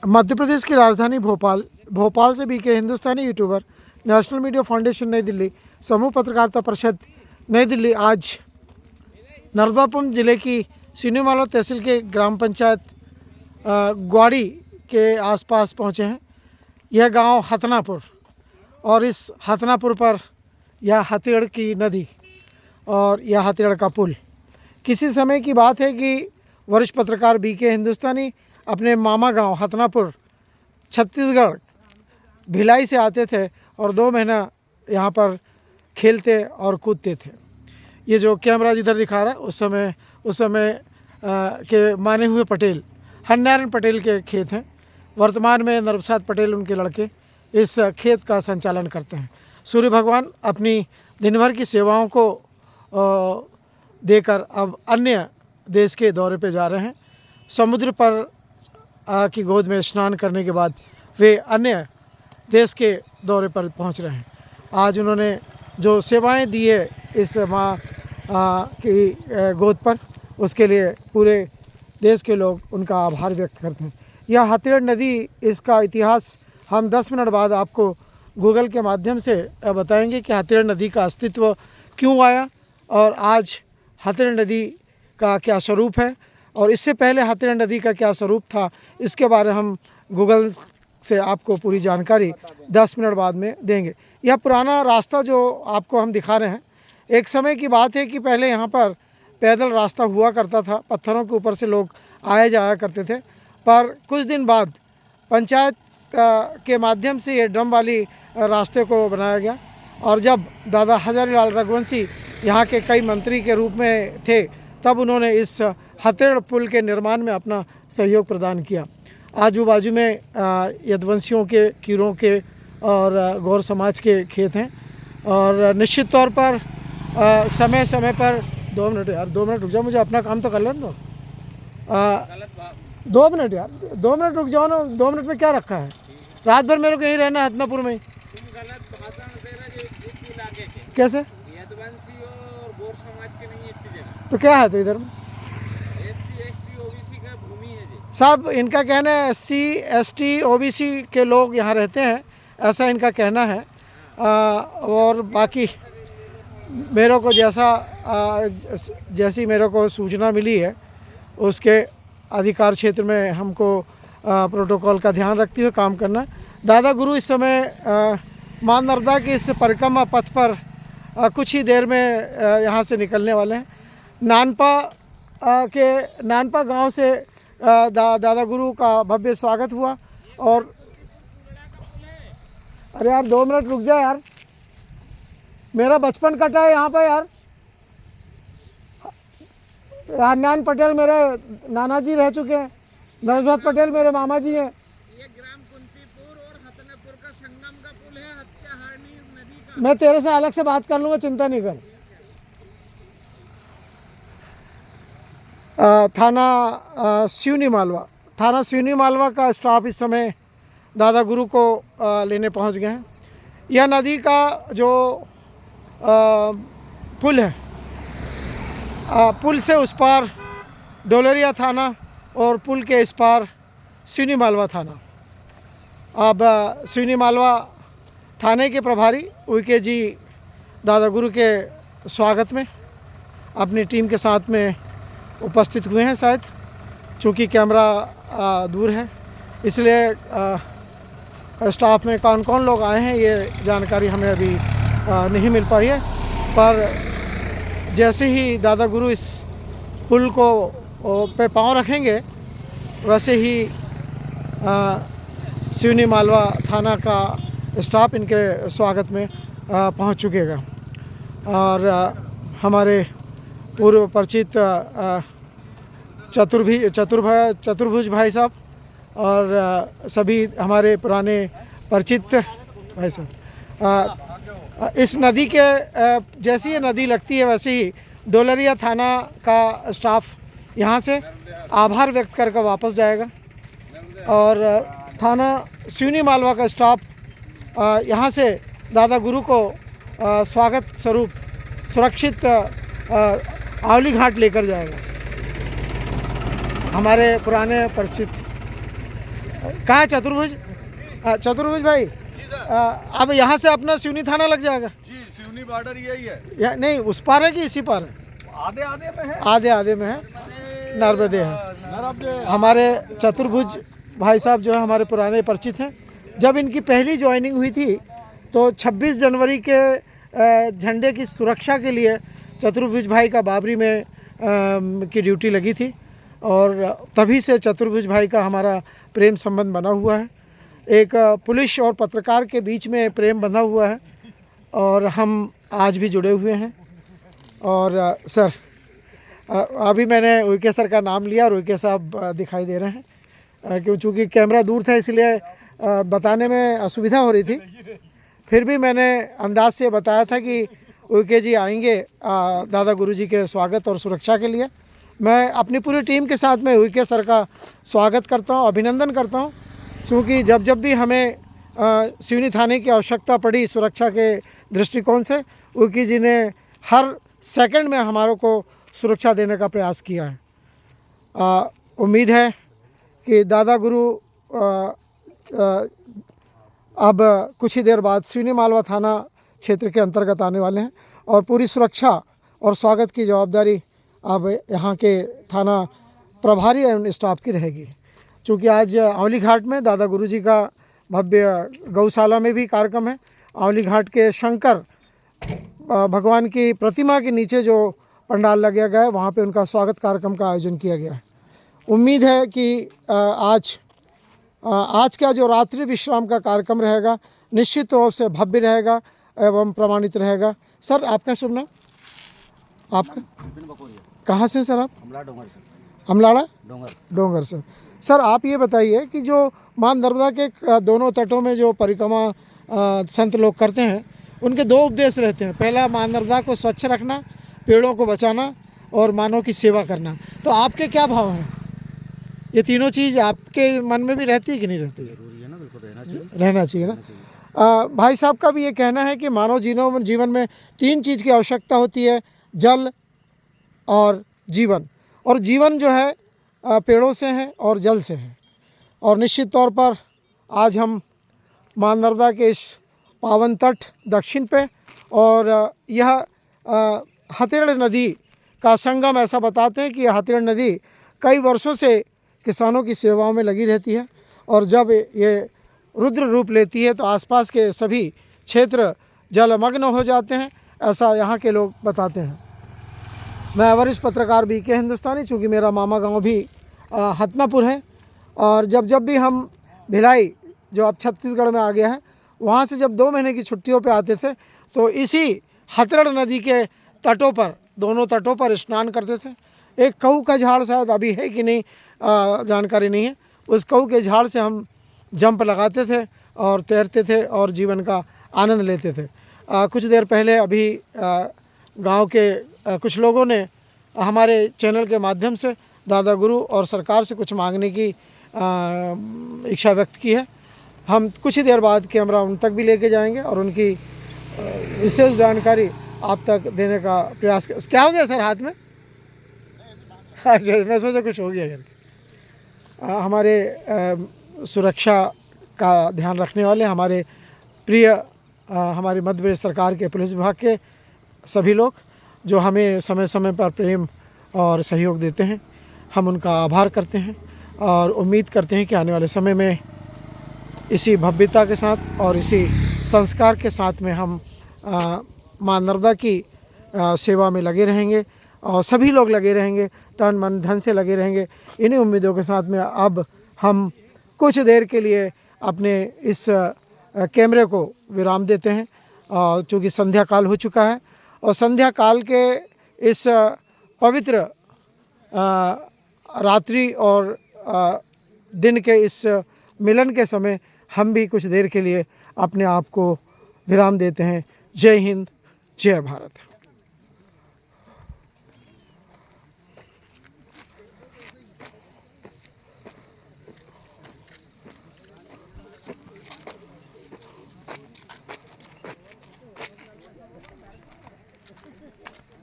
मध्य प्रदेश की राजधानी भोपाल से बीके हिंदुस्तानी यूट्यूबर, नेशनल मीडिया फाउंडेशन नई दिल्ली, समूह पत्रकारिता परिषद नई दिल्ली आज नर्मदापुरम जिले की सिनीमाला तहसील के ग्राम पंचायत ग्वाड़ी के आसपास पहुंचे हैं। यह गांव हथनापुर और इस हथनापुर पर यह हाथीगढ़ की नदी और यह हाथीगढ़ का पुल। किसी समय की बात है कि वरिष्ठ पत्रकार बीके हिंदुस्तानी अपने मामा गांव हथनापुर छत्तीसगढ़ भिलाई से आते थे और 2 महीना यहाँ पर खेलते और कूदते थे। ये जो कैमरा जिधर दिखा रहा है उस समय के माने हुए पटेल हरनारायण पटेल के खेत हैं। वर्तमान में नरप्रसाद पटेल उनके लड़के इस खेत का संचालन करते हैं। सूर्य भगवान अपनी दिन भर की सेवाओं को देकर अब अन्य देश के दौरे पे जा रहे हैं। समुद्र पर की गोद में स्नान करने के बाद वे अन्य देश के दौरे पर पहुंच रहे हैं। आज उन्होंने जो सेवाएं दी है इस माँ की गोद पर, उसके लिए पूरे देश के लोग उनका आभार व्यक्त करते हैं। यह हाथीगढ़ नदी, इसका इतिहास हम 10 मिनट बाद आपको गूगल के माध्यम से बताएंगे कि हाथीगढ़ नदी का अस्तित्व क्यों आया और आज हाथीगढ़ नदी का क्या स्वरूप है और इससे पहले हाथीगढ़ नदी का क्या स्वरूप था, इसके बारे हम गूगल से आपको पूरी जानकारी 10 मिनट बाद में देंगे। यह पुराना रास्ता जो आपको हम दिखा रहे हैं, एक समय की बात है कि पहले यहाँ पर पैदल रास्ता हुआ करता था, पत्थरों के ऊपर से लोग आया जाया करते थे। पर कुछ दिन बाद पंचायत के माध्यम से ये ड्रम वाली रास्ते को बनाया गया और जब दादा हजारीलाल रघुवंशी यहाँ के कई मंत्री के रूप में थे, तब उन्होंने इस हाथीगढ़ पुल के निर्माण में अपना सहयोग प्रदान किया। आजू बाजू में यदुवंशियों के, कीरों के और गौर समाज के खेत हैं और निश्चित तौर पर समय समय पर 2 मिनट यार, 2 मिनट रुक जाओ, मुझे अपना काम तो कर लेने दो। 2 मिनट यार, 2 मिनट रुक जाओ ना। 2 मिनट में क्या रखा है, रात भर मेरे को यहीं रहना है हथनापुर में। कैसे यदुवंशी और गौर समाज के नहीं है तो क्या है तो इधर में SC ST OBC का भूमि है जी साहब। इनका कहना है SC ST OBC के लोग यहाँ रहते हैं, ऐसा इनका कहना है। और बाकी मेरे को जैसी मेरे को सूचना मिली है उसके अधिकार क्षेत्र में हमको प्रोटोकॉल का ध्यान रखते हुए काम करना। दादा गुरु इस समय माँ नर्मदा के इस परिक्रमा पथ पर कुछ ही देर में यहाँ से निकलने वाले हैं। नानपा गांव से दादा गुरु का भव्य स्वागत हुआ और अरे यार 2 मिनट रुक जा यार, मेरा बचपन कटा है यहाँ पर यार। हरनारायण पटेल मेरे नाना जी रह चुके हैं, नरप्रसाद पटेल मेरे मामा जी हैं। ये ग्राम कुंतीपुर और हथनापुर का संगम का पुल है, हत्याहारनी नदी का। मैं तेरे से अलग से बात कर लूँगा, चिंता नहीं कर। थाना सिवनी मालवा का स्टाफ इस समय दादा गुरु को लेने पहुंच गए हैं। यह नदी का जो पुल है, पुल से उस पार डोलरिया थाना और पुल के इस पार सिवनी मालवा थाना। अब सिवनी मालवा थाने के प्रभारी उइके जी दादा गुरु के स्वागत में अपनी टीम के साथ में उपस्थित हुए हैं। शायद चूँकि कैमरा दूर है इसलिए स्टाफ में कौन कौन लोग आए हैं ये जानकारी हमें अभी नहीं मिल पाई है। पर जैसे ही दादा गुरु इस पुल को पे पाँव रखेंगे वैसे ही सिवनी मालवा थाना का स्टाफ इनके स्वागत में पहुंच चुकेगा। और हमारे पूर्व परिचित चतुर्भुज भाई साहब और सभी हमारे पुराने परिचित भाई साहब, इस नदी के जैसी ये नदी लगती है वैसे ही डोलरिया थाना का स्टाफ यहाँ से आभार व्यक्त करके वापस जाएगा और थाना सिवनी मालवा का स्टाफ यहाँ से दादा गुरु को स्वागत स्वरूप सुरक्षित आवली घाट लेकर जाएगा। हमारे पुराने परिचित कहाँ है चतुर्भुज? चतुर्भुज भाई, अब यहाँ से अपना सिवनी थाना लग जाएगा? जी, सिवनी बॉर्डर यही है। या नहीं, उस पार है कि इसी पार है? आधे आधे में है। आधे आधे में है, नर्मदे है। हमारे चतुर्भुज भाई साहब जो है हमारे पुराने परिचित हैं। जब इनकी पहली ज्वाइनिंग हुई थी तो 26 जनवरी के झंडे की सुरक्षा के लिए चतुर्भुज भाई का बाबरी में की ड्यूटी लगी थी और तभी से चतुर्भुज भाई का हमारा प्रेम संबंध बना हुआ है। एक पुलिस और पत्रकार के बीच में प्रेम बना हुआ है और हम आज भी जुड़े हुए हैं। और सर, अभी मैंने उइके सर का नाम लिया और उइके साहब दिखाई दे रहे हैं, क्योंकि कैमरा दूर था इसलिए बताने में असुविधा हो रही थी। फिर भी मैंने अंदाज से बताया था कि उइके जी आएंगे दादा गुरुजी के स्वागत और सुरक्षा के लिए। मैं अपनी पूरी टीम के साथ में उइके सर का स्वागत करता हूं, अभिनंदन करता हूं, क्योंकि जब जब भी हमें सिवनी थाने की आवश्यकता पड़ी सुरक्षा के दृष्टिकोण से, उइके जी ने हर सेकंड में हमारों को सुरक्षा देने का प्रयास किया है। उम्मीद है कि दादा गुरु अब कुछ ही देर बाद सिवनी मालवा थाना क्षेत्र के अंतर्गत आने वाले हैं और पूरी सुरक्षा और स्वागत की जवाबदारी अब यहाँ के थाना प्रभारी एवं स्टाफ की रहेगी। चूँकि आज आंवली घाट में दादा गुरुजी का भव्य गौशाला में भी कार्यक्रम है। आंवली घाट के शंकर भगवान की प्रतिमा के नीचे जो पंडाल लगाया गया है वहाँ पे उनका स्वागत कार्यक्रम का आयोजन किया गया है। उम्मीद है कि आज का जो रात्रि विश्राम का कार्यक्रम रहेगा निश्चित रूप से भव्य रहेगा एवं प्रमाणित रहेगा। सर, आपका शुभ नाम? आपका कहाँ से सर? आप अमलाड़ा डोंगर से। सर, आप ये बताइए कि जो मां नर्मदा के दोनों तटों में जो परिक्रमा संत लोग करते हैं उनके दो उपदेश रहते हैं। पहला, मां नर्मदा को स्वच्छ रखना, पेड़ों को बचाना और मानव की सेवा करना। तो आपके क्या भाव हैं? ये तीनों चीज़ आपके मन में भी रहती है कि नहीं रहती? जरूरी है ना, बिल्कुल रहना चाहिए ना। भाई साहब का भी ये कहना है कि मानव जीवन में तीन चीज़ की आवश्यकता होती है, जल और जीवन। और जीवन जो है पेड़ों से है और जल से है। और निश्चित तौर पर आज हम मां नर्मदा के इस पावन तट दक्षिण पे और यह हथेड़ नदी का संगम ऐसा बताते हैं कि हथेड़ नदी कई वर्षों से किसानों की सेवाओं में लगी रहती है और जब ये रुद्र रूप लेती है तो आसपास के सभी क्षेत्र जलमग्न हो जाते हैं, ऐसा यहाँ के लोग बताते हैं। मैं वरिष्ठ पत्रकार बीके हिंदुस्तानी, चूँकि मेरा मामा गांव भी हतनापुर है और जब भी हम भिलाई जो अब छत्तीसगढ़ में आ गया है वहाँ से जब 2 महीने की छुट्टियों पे आते थे तो इसी हथेड़ नदी के तटों पर, दोनों तटों पर स्नान करते थे। एक कहू का झाड़ शायद अभी है कि नहीं जानकारी नहीं है, उस कहू के झाड़ से हम जंप लगाते थे और तैरते थे और जीवन का आनंद लेते थे। कुछ देर पहले अभी गांव के कुछ लोगों ने हमारे चैनल के माध्यम से दादा गुरु और सरकार से कुछ मांगने की इच्छा व्यक्त की है। हम कुछ ही देर बाद कैमरा उन तक भी लेके जाएंगे और उनकी विशेष जानकारी आप तक देने का प्रयास कर। क्या हो गया सर हाथ में? अच्छा, मैं सोचा कुछ हो गया करके। हमारे सुरक्षा का ध्यान रखने वाले हमारे प्रिय हमारे मध्य प्रदेश सरकार के पुलिस विभाग के सभी लोग जो हमें समय समय पर प्रेम और सहयोग देते हैं, हम उनका आभार करते हैं और उम्मीद करते हैं कि आने वाले समय में इसी भव्यता के साथ और इसी संस्कार के साथ में हम मां नर्मदा की सेवा में लगे रहेंगे और सभी लोग लगे रहेंगे, तन मन धन से लगे रहेंगे। इन्हीं उम्मीदों के साथ में अब हम कुछ देर के लिए अपने इस कैमरे को विराम देते हैं क्योंकि संध्या काल हो चुका है और संध्या काल के इस पवित्र रात्रि और दिन के इस मिलन के समय हम भी कुछ देर के लिए अपने आप को विराम देते हैं। जय हिंद, जय भारत।